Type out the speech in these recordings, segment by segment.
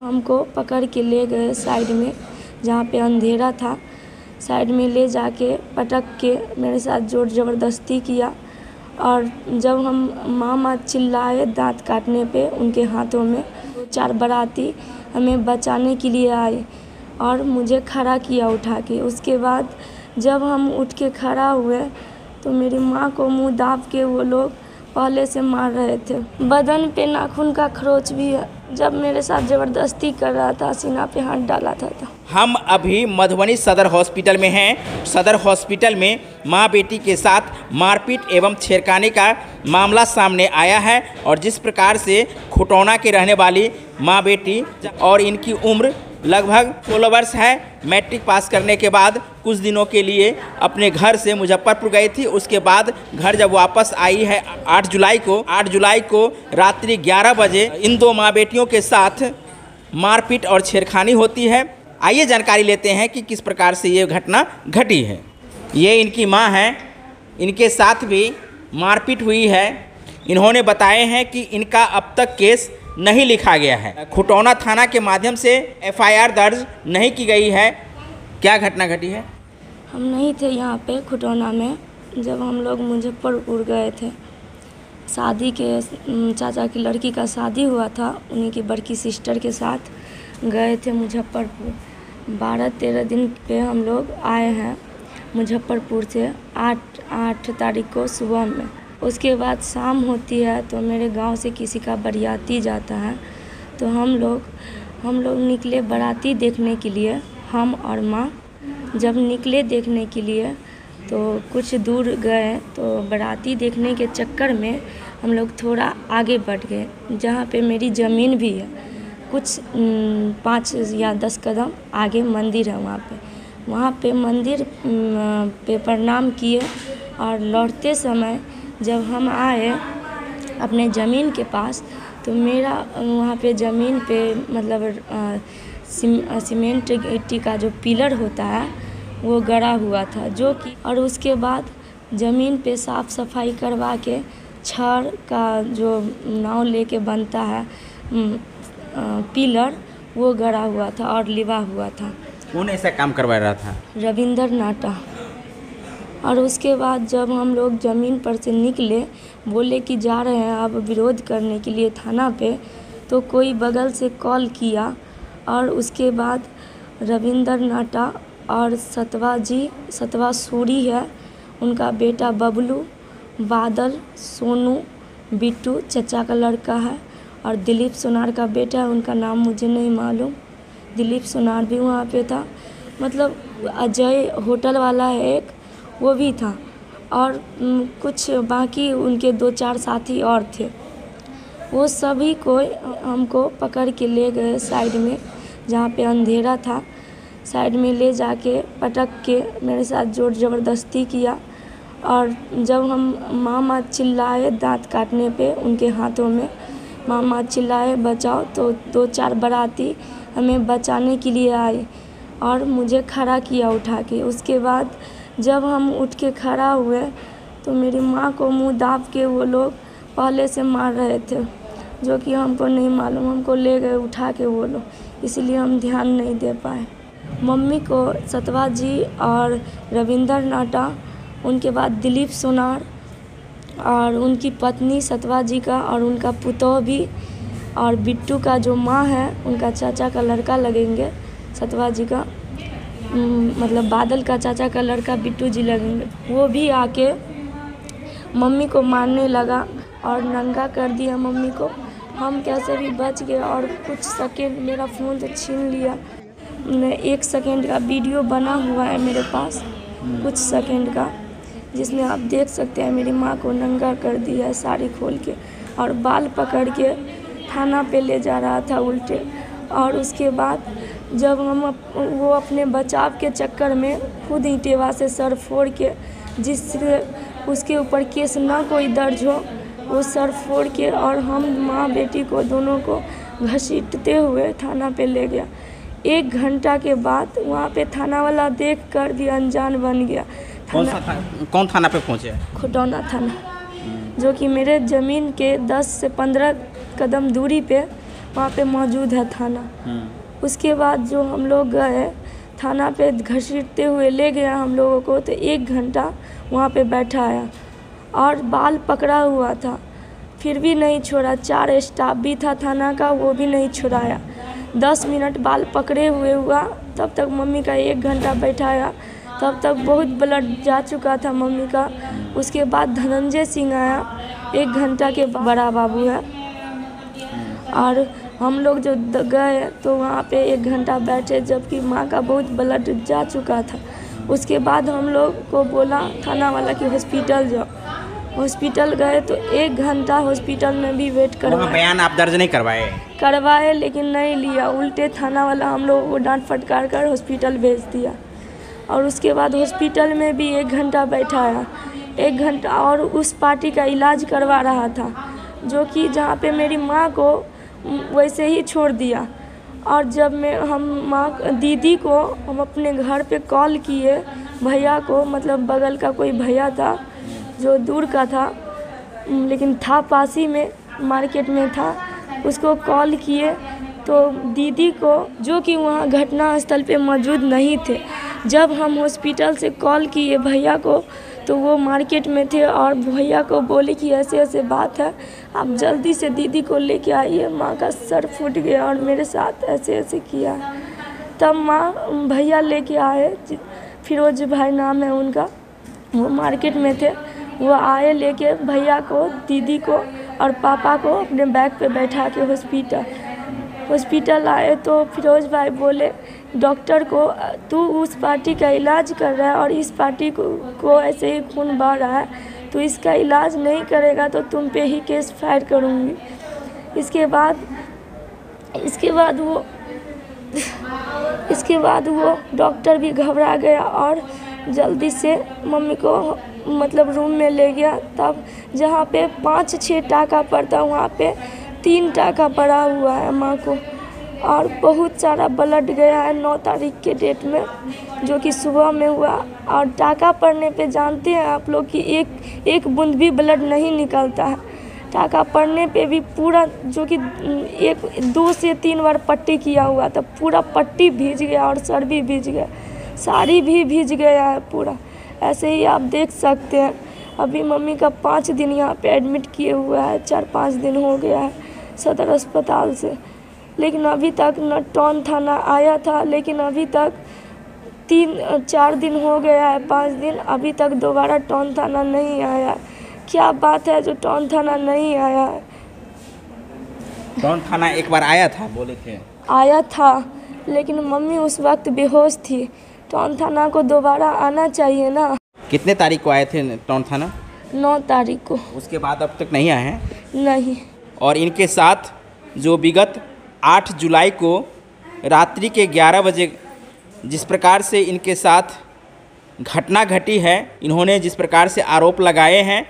हमको पकड़ के ले गए साइड में, जहाँ पे अंधेरा था। साइड में ले जाके पटक के मेरे साथ जोर ज़बरदस्ती किया। और जब हम मामा चिल्लाए दांत काटने पे उनके हाथों में, 4 बाराती हमें बचाने के लिए आए और मुझे खड़ा किया उठा के। उसके बाद जब हम उठ के खड़ा हुए तो मेरी माँ को मुंह दाब के वो लोग पहले से मार रहे थे। बदन पे नाखून का खरोच भी है। जब मेरे साथ ज़बरदस्ती कर रहा था, सीना पे हाथ डाला था। हम अभी मधुबनी सदर हॉस्पिटल में हैं। सदर हॉस्पिटल में मां बेटी के साथ मारपीट एवं छेड़खानी का मामला सामने आया है। और जिस प्रकार से खुटौना के रहने वाली मां बेटी और इनकी उम्र लगभग 16 वर्ष है, मैट्रिक पास करने के बाद कुछ दिनों के लिए अपने घर से मुजफ्फरपुर गई थी। उसके बाद घर जब वापस आई है 8 जुलाई को रात्रि 11 बजे इन दो माँ बेटियों के साथ मारपीट और छेड़खानी होती है। आइए जानकारी लेते हैं कि किस प्रकार से ये घटना घटी है। ये इनकी माँ हैं, इनके साथ भी मारपीट हुई है। इन्होंने बताए हैं कि इनका अब तक केस नहीं लिखा गया है। खुटौना थाना के माध्यम से एफआईआर दर्ज नहीं की गई है। क्या घटना घटी है? हम नहीं थे यहाँ पे खुटौना में। जब हम लोग मुजफ्फरपुर गए थे, शादी के चाचा की लड़की का शादी हुआ था, उन्हीं की बड़की सिस्टर के साथ गए थे मुजफ्फरपुर। 12-13 दिन पे हम लोग आए हैं मुजफ्फरपुर से 8 तारीख को सुबह में। उसके बाद शाम होती है तो मेरे गांव से किसी का बरियाती जाता है, तो हम लोग निकले बाराती देखने के लिए। हम और माँ जब निकले देखने के लिए तो कुछ दूर गए तो बाराती देखने के चक्कर में हम लोग थोड़ा आगे बढ़ गए, जहाँ पे मेरी ज़मीन भी है। कुछ 5 या 10 कदम आगे मंदिर है। वहाँ पे मंदिर पे प्रणाम किए और लौटते समय जब हम आए अपने ज़मीन के पास तो मेरा वहाँ पे ज़मीन पे मतलब सीमेंट गिट्टी का जो पिलर होता है वो गड़ा हुआ था, जो कि और उसके बाद ज़मीन पे साफ़ सफाई करवा के छड़ का जो नाव लेके बनता है पिलर, वो गड़ा हुआ था और लिवा हुआ था। कौन ऐसा काम करवा रहा था? रविंदर नाटा। और उसके बाद जब हम लोग ज़मीन पर से निकले, बोले कि जा रहे हैं अब विरोध करने के लिए थाना पे, तो कोई बगल से कॉल किया और उसके बाद रविंदर नाटा और सतवा सूरी है, उनका बेटा बबलू, बादल, सोनू, बिट्टू चचा का लड़का है और दिलीप सोनार का बेटा है, उनका नाम मुझे नहीं मालूम। दिलीप सोनार भी वहाँ पे था। मतलब अजय होटल वाला है एक, वो भी था। और कुछ बाकी उनके 2-4 साथी और थे। वो सभी को हमको पकड़ के ले गए साइड में, जहाँ पे अंधेरा था। साइड में ले जाके पटक के मेरे साथ जोर ज़बरदस्ती किया। और जब हम मामा चिल्लाए दांत काटने पे उनके हाथों में, मामा चिल्लाए बचाओ, तो 2-4 बाराती हमें बचाने के लिए आए और मुझे खड़ा किया उठा के। उसके बाद जब हम उठ के खड़ा हुए तो मेरी माँ को मुंह दाब के वो लोग पहले से मार रहे थे, जो कि हमको नहीं मालूम। हमको ले गए उठा के वो लोग, इसलिए हम ध्यान नहीं दे पाए। मम्मी को सतवा जी और रविंदर नाटा, उनके बाद दिलीप सोनार और उनकी पत्नी सतवा जी का और उनका पुतौह भी, और बिट्टू का जो माँ है उनका चाचा का लड़का लगेंगे सतवा जी का, मतलब बादल का चाचा का लड़का बिट्टू जी लगेंगे। वो भी आके मम्मी को मारने लगा और नंगा कर दिया मम्मी को। हम कैसे भी बच गए और कुछ सेकेंड मेरा फ़ोन तो छीन लिया। 1 सेकेंड का वीडियो बना हुआ है मेरे पास, कुछ सेकेंड का, जिसमें आप देख सकते हैं मेरी माँ को नंगा कर दिया है साड़ी खोल के और बाल पकड़ के थाना पे ले जा रहा था उल्टे। और उसके बाद जब वो अपने बचाव के चक्कर में खुद ईंटेवा से सर फोड़ के, जिससे उसके ऊपर केस ना कोई दर्ज हो, वो सर फोड़ के और हम माँ बेटी को दोनों को घसीटते हुए थाना पे ले गया। 1 घंटा के बाद वहाँ पे थाना वाला देखकर भी अनजान बन गया। कौन थाना पे पहुँचे? खुटौना थाना, जो कि मेरे ज़मीन के 10 से 15 कदम दूरी पे वहाँ पे मौजूद है थाना। उसके बाद जो हम लोग गए थाना पे, घसीटते हुए ले गया हम लोगों को, तो 1 घंटा वहाँ पे बैठाया और बाल पकड़ा हुआ था, फिर भी नहीं छोड़ा। 4 स्टाफ भी था थाना का, वो भी नहीं छुड़ाया। 10 मिनट बाल पकड़े हुए हुआ, तब तक मम्मी का 1 घंटा बैठाया, तब तक बहुत ब्लड जा चुका था मम्मी का। उसके बाद धनंजय सिंह आया, 1 घंटा के बड़ा बाबू है, और हम लोग जो गए तो वहाँ पे 1 घंटा बैठे, जबकि माँ का बहुत ब्लड जा चुका था। उसके बाद हम लोग को बोला थाना वाला कि हॉस्पिटल जाओ। हॉस्पिटल गए तो 1 घंटा हॉस्पिटल में भी वेट करवाए। बयान आप दर्ज नहीं करवाए? करवाए, लेकिन नहीं लिया। उल्टे थाना वाला हम लोग को डांट फटकार कर हॉस्पिटल भेज दिया। और उसके बाद हॉस्पिटल में भी 1 घंटा बैठाया, 1 घंटा, और उस पार्टी का इलाज करवा रहा था, जो कि जहाँ पे मेरी माँ को वैसे ही छोड़ दिया। और जब दीदी को हम अपने घर पे कॉल किए, भैया को, मतलब बगल का कोई भैया था जो दूर का था, लेकिन था पास ही में, मार्केट में था, उसको कॉल किए तो दीदी को, जो कि वहाँ घटना स्थल पे मौजूद नहीं थे, जब हम हॉस्पिटल से कॉल किए भैया को तो वो मार्केट में थे, और भैया को बोले कि ऐसे ऐसे बात है, आप जल्दी से दीदी को लेके आइए, माँ का सर फूट गया और मेरे साथ ऐसे ऐसे किया। तब भैया लेके आए, फिरोज भाई नाम है उनका, वो मार्केट में थे, वो आए लेके भैया को, दीदी को और पापा को अपने बैग पे बैठा के हॉस्पिटल आए। तो फिरोज भाई बोले डॉक्टर को, तू उस पार्टी का इलाज कर रहा है और इस पार्टी को ऐसे ही खून बह रहा है, तो इसका इलाज नहीं करेगा तो तुम पे ही केस फायर करूँगी। इसके बाद वो डॉक्टर भी घबरा गया और जल्दी से मम्मी को मतलब रूम में ले गया। तब जहाँ पे 5-6 टाका पड़ता, वहाँ पे 3 टाका पड़ा हुआ है माँ को, और बहुत सारा ब्लड गया है 9 तारीख के डेट में, जो कि सुबह में हुआ। और टाका पड़ने पे जानते हैं आप लोग कि एक बूंद भी ब्लड नहीं निकलता है। टाका पड़ने पे भी पूरा, जो कि 2 से 3 बार पट्टी किया हुआ था, पूरा पट्टी भीज गया और सर भी भीज गया, साड़ी भी भीज गया है पूरा। ऐसे ही आप देख सकते हैं। अभी मम्मी का 5 दिन यहाँ पे एडमिट किए हुआ है, 4-5 दिन हो गया है सदर अस्पताल से, लेकिन अभी तक न टाउन थाना आया था, लेकिन अभी तक 3-4 दिन हो गया है, 5 दिन, अभी तक दोबारा टाउन थाना नहीं आया। क्या बात है जो टाउन थाना नहीं आया है? टाउन थाना एक बार आया था, बोले थे आया था, लेकिन मम्मी उस वक्त बेहोश थी। टाउन थाना को दोबारा आना चाहिए ना। कितने तारीख को आए थे टाउन थाना? 9 तारीख को। उसके बाद अब तक नहीं आए हैं? नहीं। और इनके साथ जो विगत 8 जुलाई को रात्रि के 11 बजे जिस प्रकार से इनके साथ घटना घटी है, इन्होंने जिस प्रकार से आरोप लगाए हैं,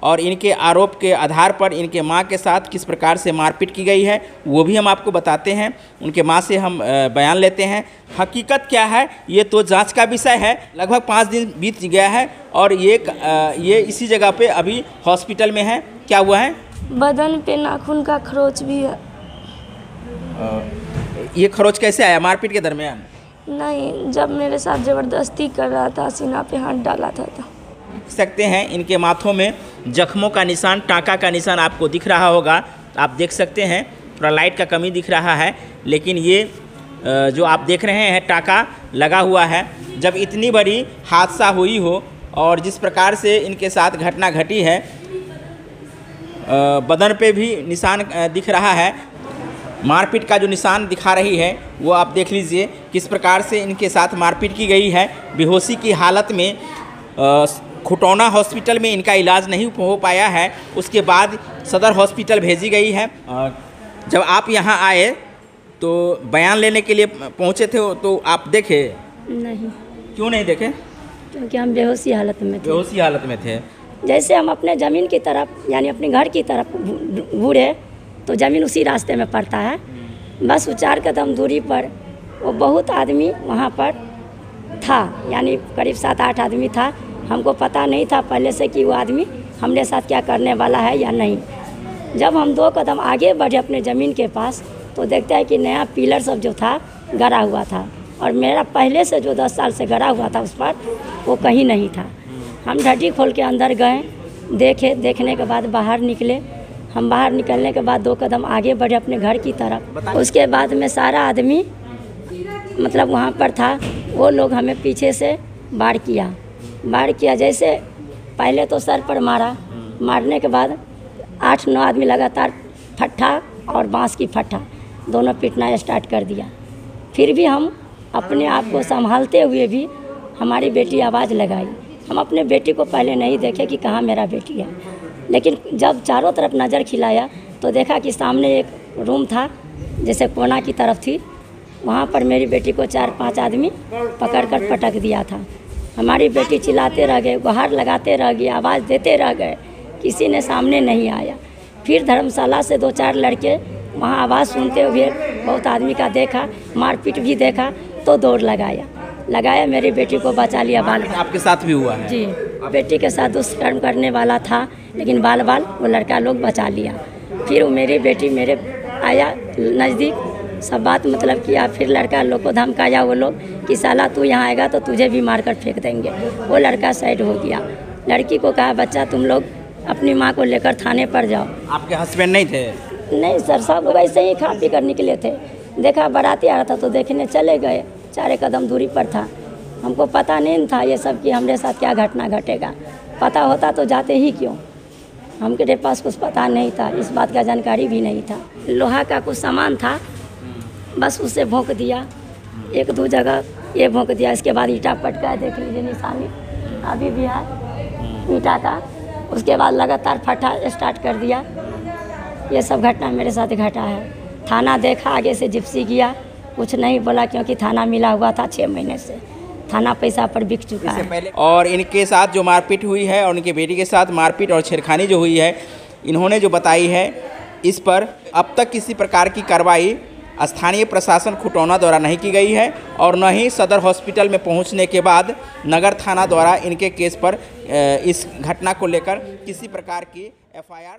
और इनके आरोप के आधार पर इनके मां के साथ किस प्रकार से मारपीट की गई है, वो भी हम आपको बताते हैं। उनके मां से हम बयान लेते हैं। हकीकत क्या है ये तो जांच का विषय है। लगभग 5 दिन बीत गया है और ये इसी जगह पे अभी हॉस्पिटल में है। क्या हुआ है? बदन पे नाखून का खरोच भी है। ये खरोच कैसे आया? मारपीट के दरमियान? नहीं, जब मेरे साथ ज़बरदस्ती कर रहा था, सीना पे हाथ डाला था। देख सकते हैं इनके माथों में जख्मों का निशान, टाँका का निशान आपको दिख रहा होगा। आप देख सकते हैं, थोड़ा लाइट का कमी दिख रहा है, लेकिन ये जो आप देख रहे हैं टाँका लगा हुआ है। जब इतनी बड़ी हादसा हुई हो और जिस प्रकार से इनके साथ घटना घटी है, बदन पे भी निशान दिख रहा है। मारपीट का जो निशान दिखा रही है वो आप देख लीजिए किस प्रकार से इनके साथ मारपीट की गई है। बेहोशी की हालत में खुटौना हॉस्पिटल में इनका इलाज नहीं हो पाया है, उसके बाद सदर हॉस्पिटल भेजी गई है। जब आप यहाँ आए तो बयान लेने के लिए पहुँचे थे तो आप देखे? नहीं। क्यों नहीं देखे? क्योंकि हम बेहोशी हालत में थे। बेहोशी हालत में थे। जैसे हम अपने ज़मीन की तरफ, यानी अपने घर की तरफ घूरे तो ज़मीन उसी रास्ते में पड़ता है। बस 4 कदम दूरी पर वो बहुत आदमी वहाँ पर था, यानी करीब 7-8 आदमी था। हमको पता नहीं था पहले से कि वो आदमी हमरे साथ क्या करने वाला है या नहीं। जब हम 2 कदम आगे बढ़े अपने ज़मीन के पास तो देखते हैं कि नया पिलर सब जो था गड़ा हुआ था, और मेरा पहले से जो 10 साल से गड़ा हुआ था उस पर वो कहीं नहीं था। हम ढड्डी खोल के अंदर गए, देखे, देखने के बाद बाहर निकले। हम बाहर निकलने के बाद 2 कदम आगे बढ़े अपने घर की तरफ। उसके बाद में सारा आदमी मतलब वहाँ पर था, वो लोग हमें पीछे से वार किया। जैसे पहले तो सर पर मारा, मारने के बाद 8-9 आदमी लगातार फट्ठा और बांस की फट्ठा दोनों पीटना स्टार्ट कर दिया। फिर भी हम अपने आप को संभालते हुए भी हमारी बेटी आवाज़ लगाई। हम अपने बेटी को पहले नहीं देखे कि कहाँ मेरा बेटी है, लेकिन जब चारों तरफ नज़र खिलाया तो देखा कि सामने एक रूम था, जैसे कोना की तरफ थी, वहाँ पर मेरी बेटी को 4-5 आदमी पकड़कर पटक दिया था। हमारी बेटी चिल्लाते रह गए, गुहार लगाते रह गए, आवाज़ देते रह गए, किसी ने सामने नहीं आया। फिर धर्मशाला से 2-4 लड़के वहाँ आवाज़ सुनते हुए बहुत आदमी का देखा, मारपीट भी देखा, तो दौड़ लगाया मेरी बेटी को बचा लिया। बाल आपके साथ भी हुआ है? जी, बेटी के साथ दुष्कर्म करने वाला था, लेकिन बाल वो लड़का लोग बचा लिया। फिर वो मेरी बेटी मेरे आया नज़दीक, सब बात मतलब किया। फिर लड़का लोग को धमकाया वो लोग कि साला तू यहाँ आएगा तो तुझे भी मार कर फेंक देंगे। वो लड़का साइड हो गया। लड़की को कहा बच्चा तुम लोग अपनी माँ को लेकर थाने पर जाओ। आपके हस्बैंड नहीं थे? नहीं सर, सब वैसे ही खा पी कर निकले थे। देखा बाराती आ रहा था तो देखने चले गए, 4 कदम दूरी पर था। हमको पता नहीं था ये सब कि हमारे साथ क्या घटना घटेगा। पता होता तो जाते ही क्यों, हमके पास कुछ पता नहीं था, इस बात का जानकारी भी नहीं था। लोहा का कुछ सामान था, बस उसे भोंक दिया, 1-2 जगह ये भोंक दिया। इसके बाद ईंटा पटका, देख लीजिए निशानी अभी भी है ईंटा का। उसके बाद लगातार फटा स्टार्ट कर दिया। ये सब घटना मेरे साथ घटा है। थाना देखा, आगे से जिप्सी गया, कुछ नहीं बोला क्योंकि थाना मिला हुआ था 6 महीने से। थाना पैसा पर बिक चुका है। और इनके साथ जो मारपीट हुई है और उनके बेटी के साथ मारपीट और छेड़खानी जो हुई है, इन्होंने जो बताई है, इस पर अब तक किसी प्रकार की कार्रवाई स्थानीय प्रशासन खुटौना द्वारा नहीं की गई है, और न ही सदर हॉस्पिटल में पहुंचने के बाद नगर थाना द्वारा इनके केस पर इस घटना को लेकर किसी प्रकार की FIR